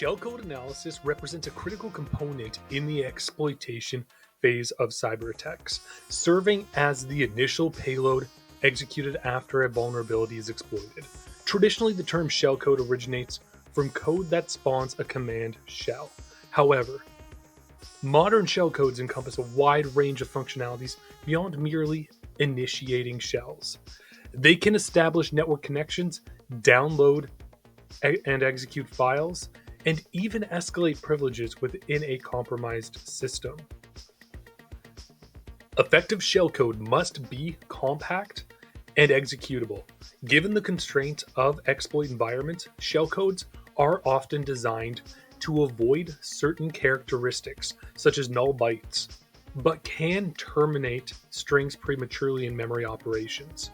Shellcode analysis represents a critical component in the exploitation phase of cyber attacks, serving as the initial payload executed after a vulnerability is exploited. Traditionally, the term shellcode originates from code that spawns a command shell. However, modern shellcodes encompass a wide range of functionalities beyond merely initiating shells. They can establish network connections, download and execute files, and even escalate privileges within a compromised system. Effective shellcode must be compact and executable. Given the constraints of exploit environments, shellcodes are often designed to avoid certain characteristics, such as null bytes, but can terminate strings prematurely in memory operations.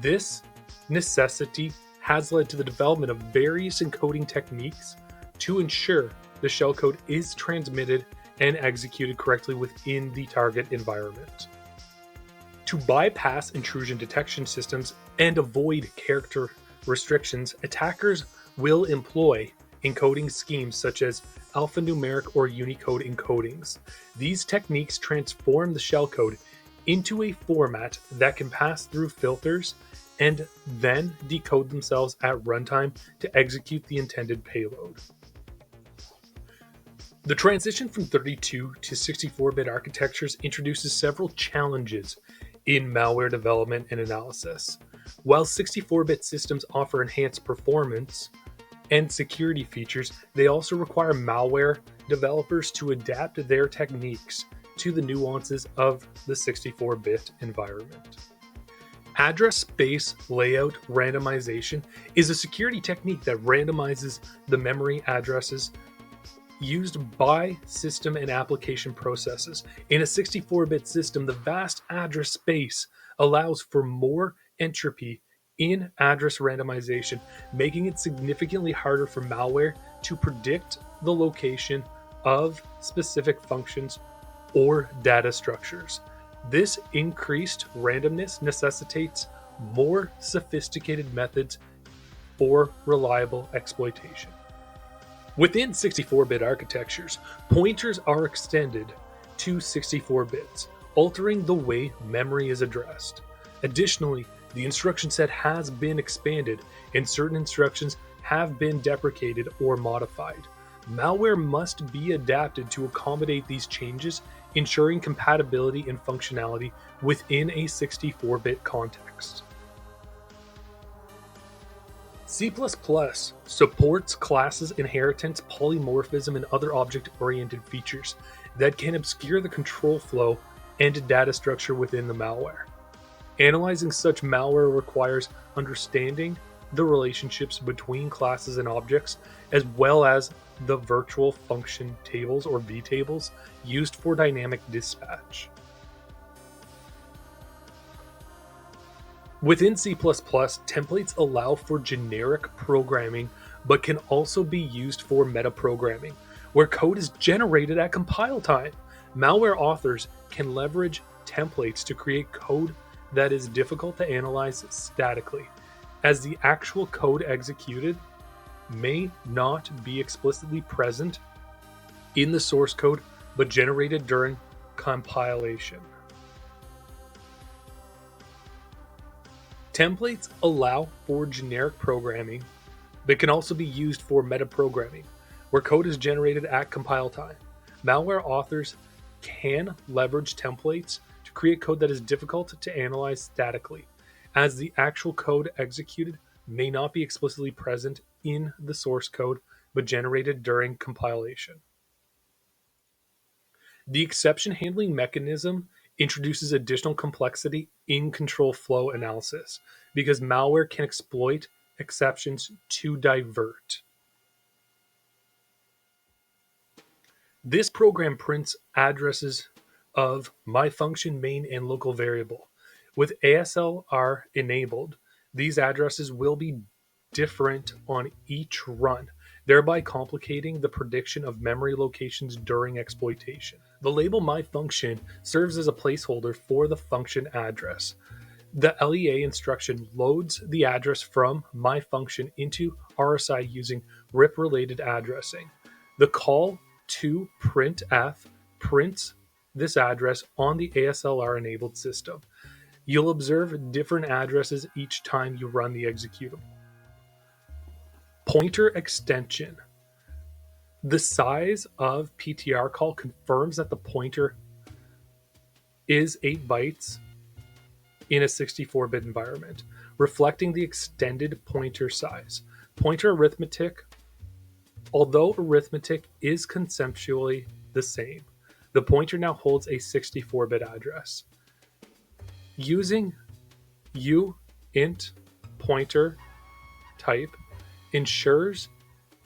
This necessity has led to the development of various encoding techniques to ensure the shellcode is transmitted and executed correctly within the target environment. To bypass intrusion detection systems and avoid character restrictions, attackers will employ encoding schemes such as alphanumeric or Unicode encodings. These techniques transform the shellcode into a format that can pass through filters and then decode themselves at runtime to execute the intended payload. The transition from 32 to 64-bit architectures introduces several challenges in malware development and analysis. While 64-bit systems offer enhanced performance and security features, they also require malware developers to adapt their techniques to the nuances of the 64-bit environment. Address space layout randomization is a security technique that randomizes the memory addresses used by system and application processes. In a 64-bit system, the vast address space allows for more entropy in address randomization, making it significantly harder for malware to predict the location of specific functions or data structures. This increased randomness necessitates more sophisticated methods for reliable exploitation. Within 64-bit architectures, pointers are extended to 64 bits, altering the way memory is addressed. Additionally, the instruction set has been expanded, and certain instructions have been deprecated or modified. Malware must be adapted to accommodate these changes, ensuring compatibility and functionality within a 64-bit context. C++ supports classes, inheritance, polymorphism, and other object-oriented features that can obscure the control flow and data structure within the malware. Analyzing such malware requires understanding the relationships between classes and objects, as well as the virtual function tables or vtables used for dynamic dispatch. Within C++, templates allow for generic programming, but can also be used for metaprogramming, where code is generated at compile time. Malware authors can leverage templates to create code that is difficult to analyze statically, as the actual code executed may not be explicitly present in the source code, but generated during compilation. Templates allow for generic programming, but can also be used for metaprogramming, where code is generated at compile time. Malware authors can leverage templates to create code that is difficult to analyze statically, as the actual code executed may not be explicitly present in the source code, but generated during compilation. The exception handling mechanism introduces additional complexity in control flow analysis, because malware can exploit exceptions to divert. This program prints addresses of my function, main, and local variable. With ASLR enabled, these addresses will be different on each run, thereby complicating the prediction of memory locations during exploitation. The label myFunction serves as a placeholder for the function address. The LEA instruction loads the address from my function into RSI using RIP-related addressing. The call to printf prints this address on the ASLR-enabled system. You'll observe different addresses each time you run the executable. Pointer extension. The size of PTR call confirms that the pointer is 8 bytes in a 64-bit environment, reflecting the extended pointer size. Pointer arithmetic, although arithmetic is conceptually the same, the pointer now holds a 64-bit address. Using uint pointer type ensures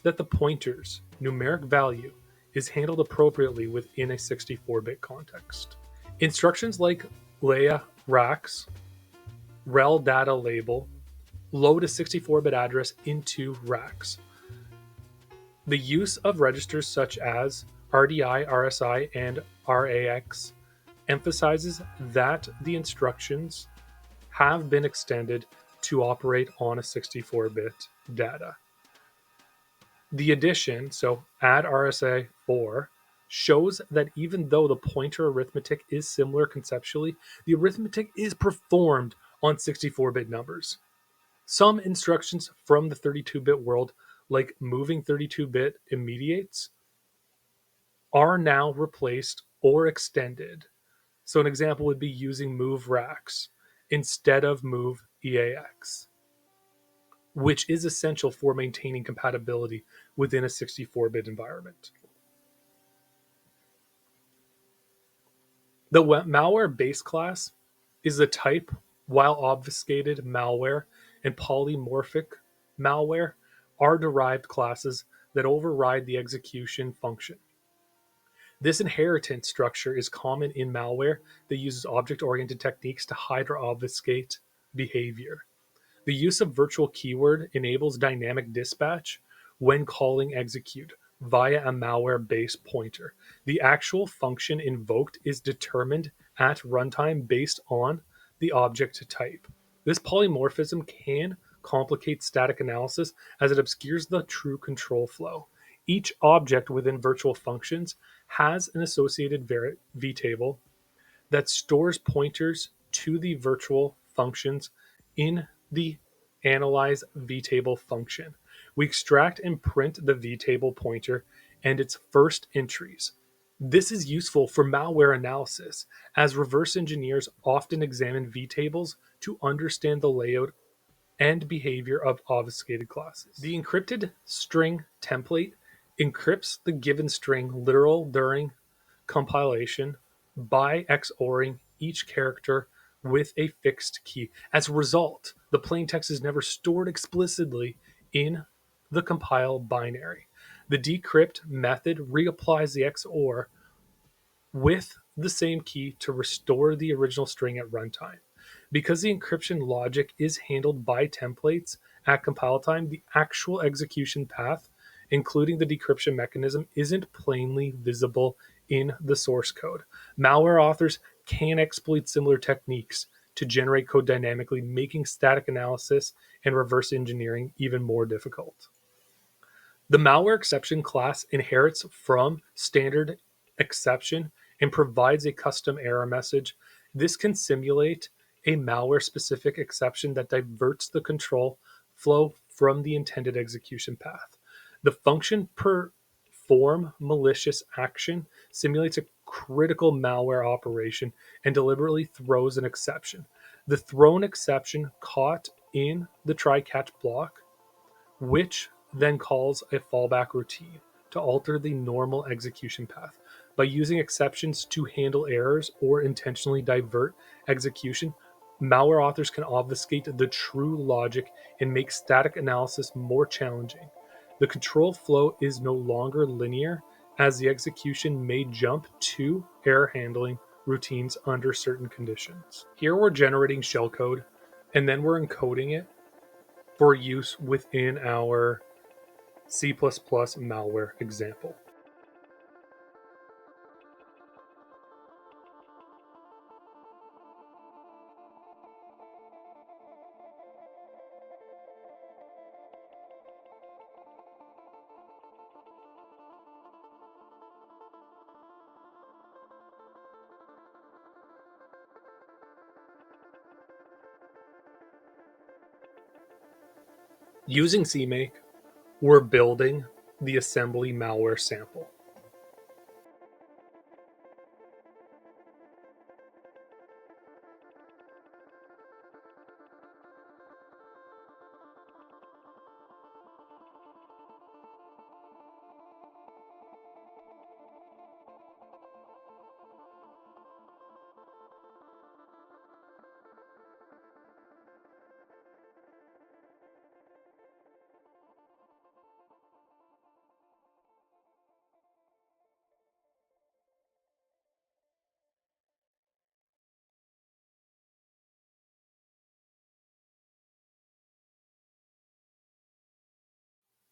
that the pointer's numeric value is handled appropriately within a 64-bit context. Instructions like Leia Rax, rel data label, load a 64-bit address into Rax. The use of registers such as RDI, RSI, and RAX emphasizes that the instructions have been extended to operate on a 64-bit data. The addition, so add RSA 4, shows that even though the pointer arithmetic is similar conceptually, the arithmetic is performed on 64-bit numbers. Some instructions from the 32-bit world, like moving 32-bit immediates, are now replaced or extended. So an example would be using move rax instead of move EAX, which is essential for maintaining compatibility within a 64-bit environment. The malware base class is the type, while obfuscated malware and polymorphic malware are derived classes that override the execution function. This inheritance structure is common in malware that uses object-oriented techniques to hide or obfuscate behavior. The use of virtual keyword enables dynamic dispatch when calling execute via a malware base pointer. The actual function invoked is determined at runtime based on the object type. This polymorphism can complicate static analysis as it obscures the true control flow. Each object within virtual functions has an associated vtable that stores pointers to the virtual functions in the analyze vtable function. We extract and print the vtable pointer and its first entries. This is useful for malware analysis, as reverse engineers often examine vtables to understand the layout and behavior of obfuscated classes. The encrypted string template encrypts the given string literal during compilation by XORing each character with a fixed key. As a result, the plaintext is never stored explicitly in the compile binary. The decrypt method reapplies the XOR with the same key to restore the original string at runtime. Because the encryption logic is handled by templates at compile time, the actual execution path, including the decryption mechanism, isn't plainly visible in the source code. Malware authors can exploit similar techniques to generate code dynamically, making static analysis and reverse engineering even more difficult. The malware exception class inherits from standard exception and provides a custom error message. This can simulate a malware-specific exception that diverts the control flow from the intended execution path. The function perform malicious action simulates a critical malware operation and deliberately throws an exception. The thrown exception caught in the try-catch block, which then calls a fallback routine to alter the normal execution path. By using exceptions to handle errors or intentionally divert execution, malware authors can obfuscate the true logic and make static analysis more challenging. The control flow is no longer linear, as the execution may jump to error handling routines under certain conditions. Here we're generating shellcode, and then we're encoding it for use within our C++ malware example. Using CMake, we're building the assembly malware sample.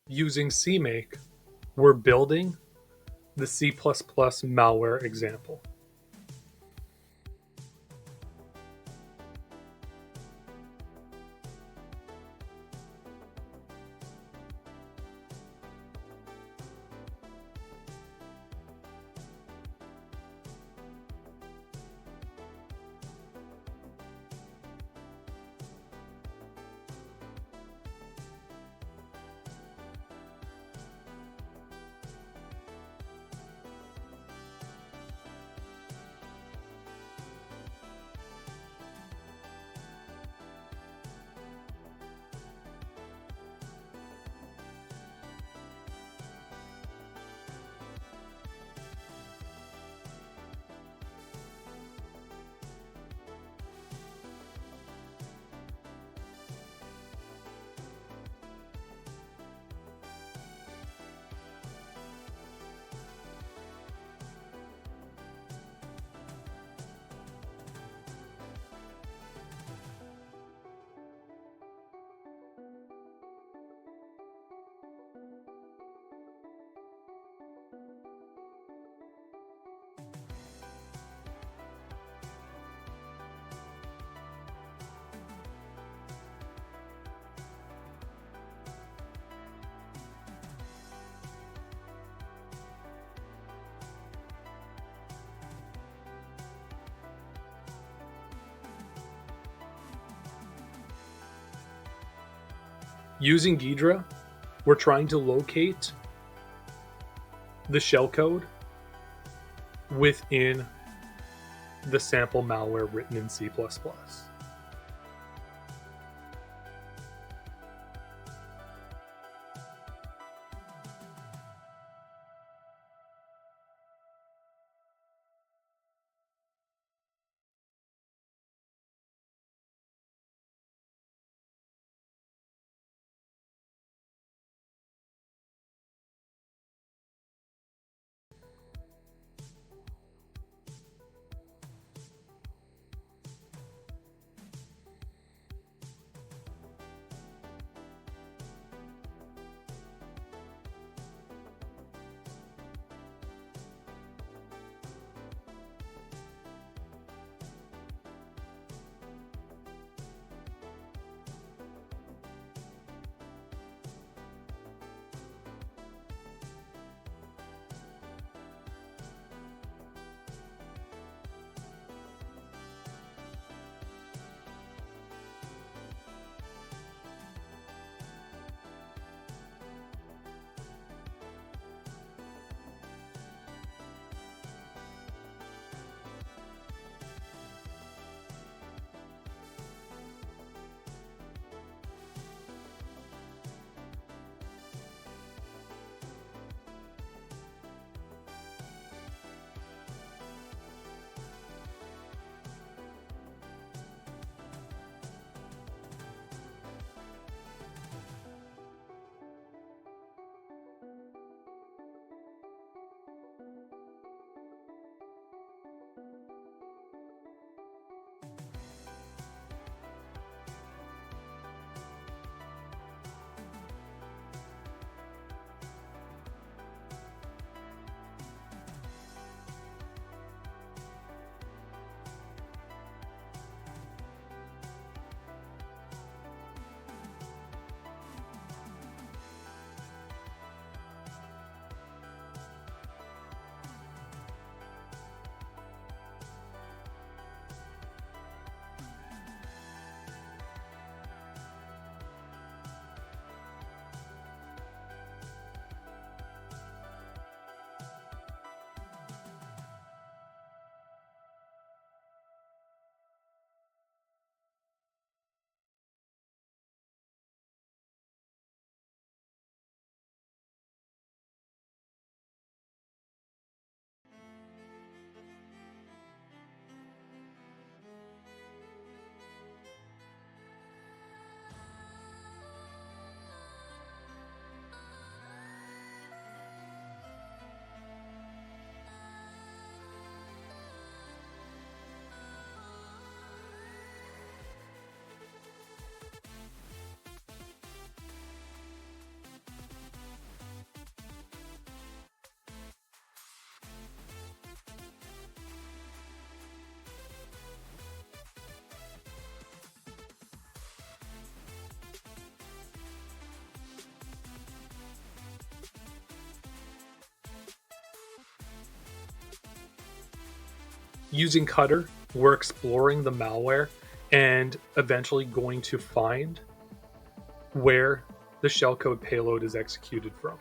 Using CMake, we're building the C++ malware example. Using Ghidra, we're trying to locate the shellcode within the sample malware written in C++. Using Cutter, we're exploring the malware and eventually going to find where the shellcode payload is executed from.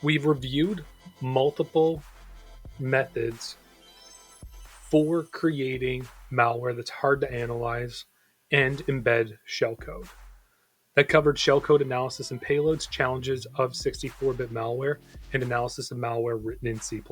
We've reviewed multiple methods for creating malware that's hard to analyze and embed shellcode. That covered shellcode analysis and payloads, challenges of 64-bit malware, and analysis of malware written in C++.